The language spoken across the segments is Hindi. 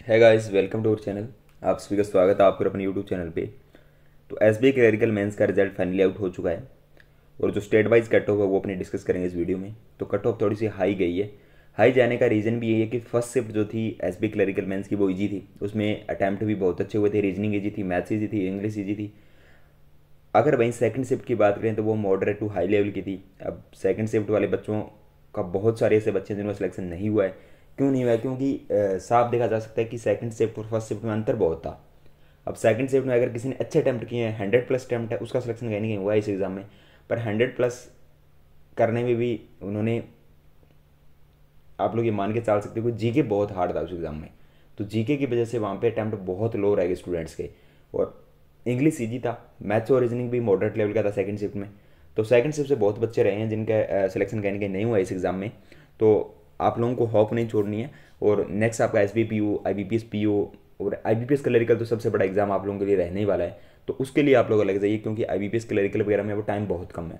है guys, welcome to our channel. आप सभी का स्वागत है आपको अपने यूट्यूब चैनल पे। तो एसबीआई क्लरिकल मेंस का रिजल्ट फाइनली आउट हो चुका है और जो स्टेट वाइज कट ऑफ है वो अपने डिस्कस करेंगे इस वीडियो में। तो कट ऑफ थोड़ी सी हाई गई है। हाई जाने का रीज़न भी यही है कि फर्स्ट शिफ्ट जो थी एसबीआई क्लरिकल मेंस की वो ईजी थी, उसमें अटैम्प्ट भी बहुत अच्छे हुए थे, रीजनिंग ईजी थी, मैथ्स ईजी थी, इंग्लिश ईजी थी। अगर वहीं सेकंड शिफ्ट की बात करें तो वो मॉडरेट टू हाई लेवल की थी। अब सेकंड शिफ्ट वाले बच्चों का बहुत सारे ऐसे बच्चे हैं जिनका सिलेक्शन नहीं हुआ है। क्यों नहीं हुआ है? क्योंकि साफ देखा जा सकता है कि सेकंड शिफ्ट और फर्स्ट शिफ्ट में अंतर बहुत था। अब सेकंड शिफ्ट में अगर किसी ने अच्छे अटैम्प्ट किए हैं, 100+ अटैम्प्ट है, उसका सिलेक्शन कहीं नहीं हुआ है इस एग्ज़ाम में। पर 100+ करने में भी उन्होंने, आप लोग ये मान के चल सकते हो कि जीके बहुत हार्ड था उस एग्ज़ाम में। तो जीके की वजह से वहाँ पे अटैम्प्ट बहुत लो रह गए स्टूडेंट्स के। और इंग्लिश ईजी था, मैथ्स और रीजनिंग भी मॉडरेट लेवल का था सेकंड शिफ्ट में। तो सेकंड शिफ्ट से बहुत बच्चे रहे हैं जिनका सिलेक्शन कहीं ना कहीं नहीं हुआ इस एग्ज़ाम में। तो आप लोगों को होप नहीं छोड़नी है। और नेक्स्ट आपका S B P U, I B P S P O और I B P S clerical तो सबसे बड़ा एग्जाम आप लोगों के लिए रहने ही वाला है। तो उसके लिए आप लोग अलग जाइए, क्योंकि आई बी पी एस क्लरिकल वगैरह में वो टाइम बहुत कम है।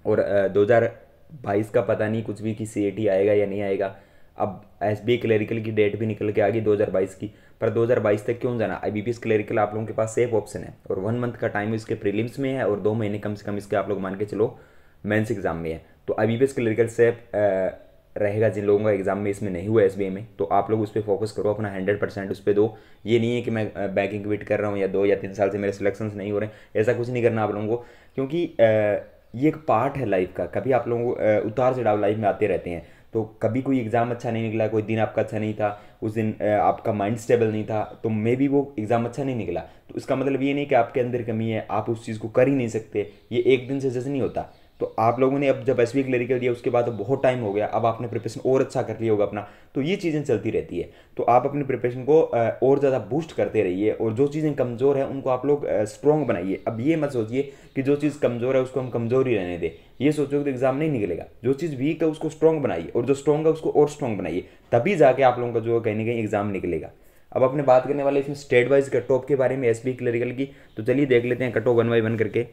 और 2022 का पता नहीं कुछ भी कि सी ए टी आएगा या नहीं आएगा। अब एस बी आई क्लरिकल की डेट भी निकल के आ गई 2022 की। पर 2022 तक क्यों जाना? आई बी पी एस क्लरिकल आप लोगों के पास सेफ ऑप्शन है और 1 मंथ का टाइम इसके प्रीलिम्स में है और 2 महीने कम से कम इसके आप लोग मान के चलो मेंस एग्जाम में है। तो I B P S clerical safe रहेगा जिन लोगों का एग्जाम में इसमें नहीं हुआ एस बी आई में। तो आप लोग उस पर फोकस करो, अपना 100% उस पर दो। ये नहीं है कि मैं बैंकिंग वेट कर रहा हूँ या 2 या 3 साल से मेरे सिलेक्शन नहीं हो रहे हैं, ऐसा कुछ नहीं करना आप लोगों को। क्योंकि ये एक पार्ट है लाइफ का। कभी आप लोगों को उतार चढ़ाव लाइफ में आते रहते हैं। तो कभी कोई एग्ज़ाम अच्छा नहीं निकला, कोई दिन आपका अच्छा नहीं था, उस दिन आपका माइंड स्टेबल नहीं था, तो मे बी वो एग्ज़ाम अच्छा नहीं निकला। तो इसका मतलब ये नहीं कि आपके अंदर कमी है, आप उस चीज़ को कर ही नहीं सकते। ये एक दिन से जैसे नहीं होता। तो आप लोगों ने अब जब एस बी क्लरिकल दिया उसके बाद तो बहुत टाइम हो गया, अब आपने प्रिपरेशन और अच्छा कर लिया होगा अपना। तो ये चीज़ें चलती रहती है। तो आप अपनी प्रिपरेशन को और ज़्यादा बूस्ट करते रहिए और जो चीज़ें कमज़ोर है उनको आप लोग स्ट्रॉन्ग बनाइए। अब ये मत सोचिए कि जो चीज़ कमज़ोर है उसको हम कमज़ोर ही रहने दें। ये सोचोगे तो एग्जाम नहीं निकलेगा। जो चीज़ वीक है उसको स्ट्रॉन्ग बनाइए और जो स्ट्रॉन्ग है उसको और स्ट्रॉन्ग बनाइए, तभी जाके आप लोगों का जो कहीं ना कहीं एग्जाम निकलेगा। अब अपने बात करने वाले इसमें स्टेट वाइज कट ऑफ के बारे में एस बी क्लरिकल की। तो चलिए देख लेते हैं कट ऑफ 1 बाय 1 करके।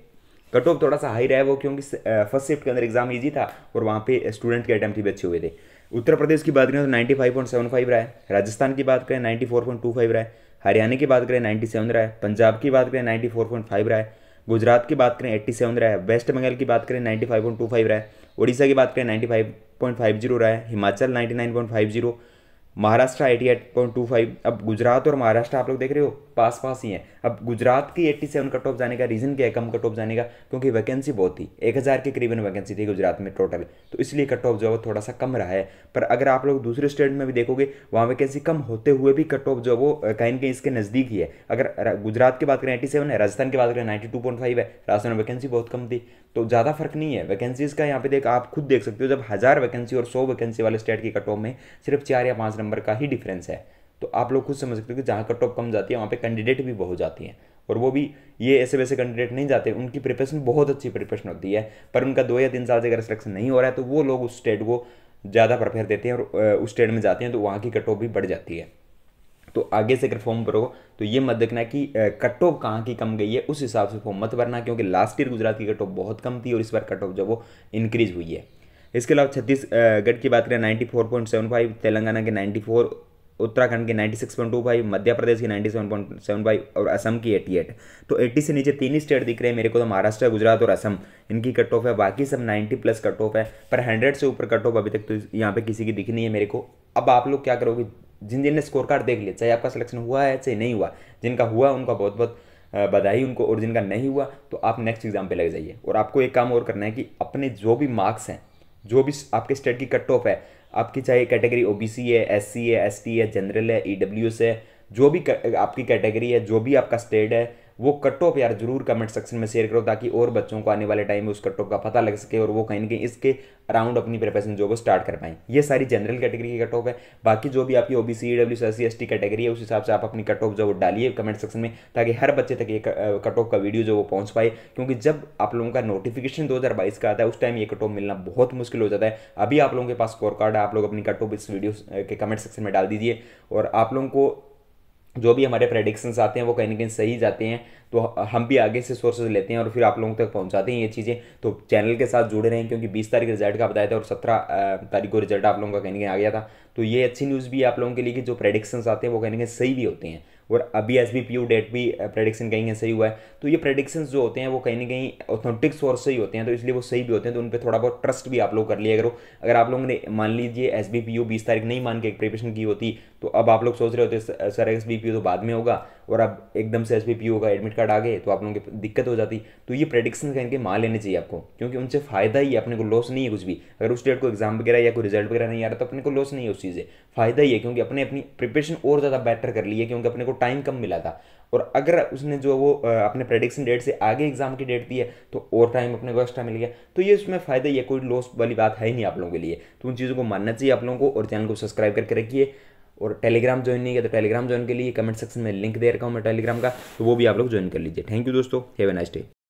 कट ऑफ थोड़ा सा हाई रहा है वो, क्योंकि फर्स्ट शिफ्ट के अंदर एग्जाम ईजी था और वहाँ पे स्टूडेंट के अटैम्प्ट भी अच्छे हुए थे। उत्तर प्रदेश की बात करें तो 95.75 रहा है, राजस्थान की बात करें 94.25 रहा है, हरियाणा की बात करें 97 रहा है, पंजाब की बात करें 94.5 रहा है, गुजरात की बात करें 87 रहा है, वेस्ट बंगाल की बात करें 95.25 रहा है, उड़ीसा की बात करें 95.50 रहा है, हिमाचल 99.50, महाराष्ट्र 88.25। अब गुजरात और महाराष्ट्र आप लोग देख रहे हो पास पास ही हैं। अब गुजरात की 87 कट ऑफ जाने का रीज़न क्या है, कम कट ऑफ जाने का? क्योंकि वैकेंसी बहुत थी, 1000 के करीबन वैकेंसी थी गुजरात में टोटल, तो इसलिए कट ऑफ जो है वो थोड़ा सा कम रहा है। पर अगर आप लोग दूसरे स्टेट में भी देखोगे वहाँ वैकेंसी कम होते हुए भी कट ऑफ जो है वो कहीं ना कहीं इसके नज़दीक ही है। अगर गुजरात की बात करें 87 है, राजस्थान की बात करें 92.5 है, राजस्थान में वैकेंसी बहुत कम थी। तो ज़्यादा फर्क नहीं है वैकेंसीज का। यहाँ पे देख आप खुद देख सकते हो, जब 1000 वैकेंसी और 100 वैकेंसी वाले स्टेट की कट ऑफ में सिर्फ 4 या 5 नंबर का ही डिफरेंस है। तो आप लोग खुद समझ सकते हो कि जहाँ कट ऑफ कम जाती है वहाँ पे कैंडिडेट भी बहुत जाती हैं। और वो भी ये ऐसे वैसे कैंडिडेट नहीं जाते, उनकी प्रिपरेशन बहुत अच्छी प्रिपरेशन होती है। पर उनका 2 या 3 साल से अगर सिलेक्शन नहीं हो रहा है तो वो लोग उस स्टेट को ज़्यादा प्रेफर देते हैं और उस स्टेट में जाते हैं, तो वहाँ की कट ऑफ भी बढ़ जाती है। तो आगे से अगर फॉर्म भरो तो ये मत देखना कि कट ऑफ कहाँ की कम गई है, उस हिसाब से फॉर्म मत भरना, क्योंकि लास्ट ईयर गुजरात की कट ऑफ बहुत कम थी और इस बार कट ऑफ जो वो इंक्रीज हुई है। इसके अलावा छत्तीसगढ़ की बात करें 94.75, तेलंगाना के 94, उत्तराखंड के 96.25, मध्य प्रदेश की 97.75 और असम की 88। तो 80 से नीचे 3 ही स्टेट दिख रहे हैं मेरे को, तो महाराष्ट्र, गुजरात और असम, इनकी कट ऑफ है। बाकी सब 90+ कट ऑफ है। पर 100 से ऊपर कट ऑफ अभी तक तो यहाँ पे किसी की दिखी नहीं है मेरे को। अब आप लोग क्या करोगे, जिन जिन ने स्कोर कार्ड देख लिया, चाहे आपका सिलेक्शन हुआ है चाहे नहीं हुआ, जिनका हुआ उनका बहुत बहुत बधाई उनको, और जिनका नहीं हुआ तो आप नेक्स्ट एग्जाम पे लग जाइए। और आपको एक काम और करना है कि अपने जो भी मार्क्स हैं, जो भी आपके स्टेट की कट ऑफ है, आपकी चाहे कैटेगरी ओबीसी है, एससी है, एसटी है, जनरल है, ईडब्ल्यूएस है, जो भी आपकी कैटेगरी है, जो भी आपका स्टेट है, वो कट ऑफ यार जरूर कमेंट सेक्शन में शेयर करो, ताकि और बच्चों को आने वाले टाइम में उस कट ऑफ का पता लग सके और वो कहीं ना कहीं इसके अराउंड अपनी प्रिपरेशन जो वो स्टार्ट कर पाएँ। ये सारी जनरल कैटेगरी की कट ऑफ है। बाकी जो भी आपकी OBC, EWS, SC, ST category है, उस हिसाब से आप अपनी कट ऑफ जो वो डालिए कमेंट सेक्शन में, ताकि हर बच्चे तक ये कट ऑफ का वीडियो जो वो पहुंच पाए। क्योंकि जब आप लोगों का नोटिफिकेशन 2022 का आता है उस टाइम ये कट ऑफ मिलना बहुत मुश्किल हो जाता है। अभी आप लोगों के पास स्कोर कार्ड है, आप लोग अपनी कट ऑफ इस वीडियो के कमेंट सेक्शन में डाल दीजिए और आप लोगों को जो भी हमारे प्रेडिक्शंस आते हैं वो कहीं ना कहीं सही जाते हैं, तो हम भी आगे से सोर्सेज लेते हैं और फिर आप लोगों तक पहुंचाते हैं ये चीज़ें। तो चैनल के साथ जुड़े रहें, क्योंकि 20 तारीख रिजल्ट का बताया था और 17 तारीख को रिजल्ट आप लोगों का कहीं ना कहीं आ गया था। तो ये अच्छी न्यूज़ भी है आप लोगों के लिए कि जो प्रेडिक्शंस आते हैं वो कहीं ना कहीं सही भी होते हैं, और अभी SBPU डेट भी प्रेडिक्शन कहीं कहीं सही हुआ है। तो ये प्रेडिक्शंस जो होते हैं वो कहीं ना कहीं ऑथेंटिक सोर्स से ही होते हैं, तो इसलिए वो सही भी होते हैं। तो उन पर थोड़ा बहुत ट्रस्ट भी आप लोग कर लिया करो। अगर आप लोगों ने मान लीजिए SBPU 20 तारीख नहीं मान के प्रिपरेशन की होती, तो अब आप लोग सोच रहे होते सर SBPU तो बाद में होगा, और अब एकदम से SBPU का एडमिट कार्ड आ गए तो आप लोगों की दिक्कत हो जाती। तो ये प्रेडिक्शन कहीं के मान लेने चाहिए आपको, क्योंकि उनसे फ़ायदा ही है, अपने को लॉस नहीं है कुछ भी। अगर उस डेट को एग्जाम वगैरह या कोई रिजल्ट वगैरह नहीं आ रहा तो अपने को लॉस नहीं है उस चीज़ से, फ़ायदा ही है, क्योंकि अपने अपनी प्रिपरेशन और ज़्यादा बेटर कर ली है, क्योंकि अपने को टाइम कम मिला था। और अगर उसने जो वो अपने प्रेडिक्शन डेट से आगे एग्जाम की डेट दी है तो और टाइम अपने को एक्स्ट्रा मिल गया। तो ये उसमें फ़ायदा ही है, कोई लॉस वाली बात है ही नहीं आप लोगों के लिए। तो उन चीज़ों को मानना चाहिए आप लोगों को, और चैनल को सब्सक्राइब करके रखिए। और टेलीग्राम ज्वाइन नहीं किया तो टेलीग्राम ज्वाइन के लिए कमेंट सेक्शन में लिंक दे रखा हूँ मैं टेलीग्राम का, तो वो भी आप लोग ज्वाइन कर लीजिए। थैंक यू दोस्तों, हैव ए नाइस डे।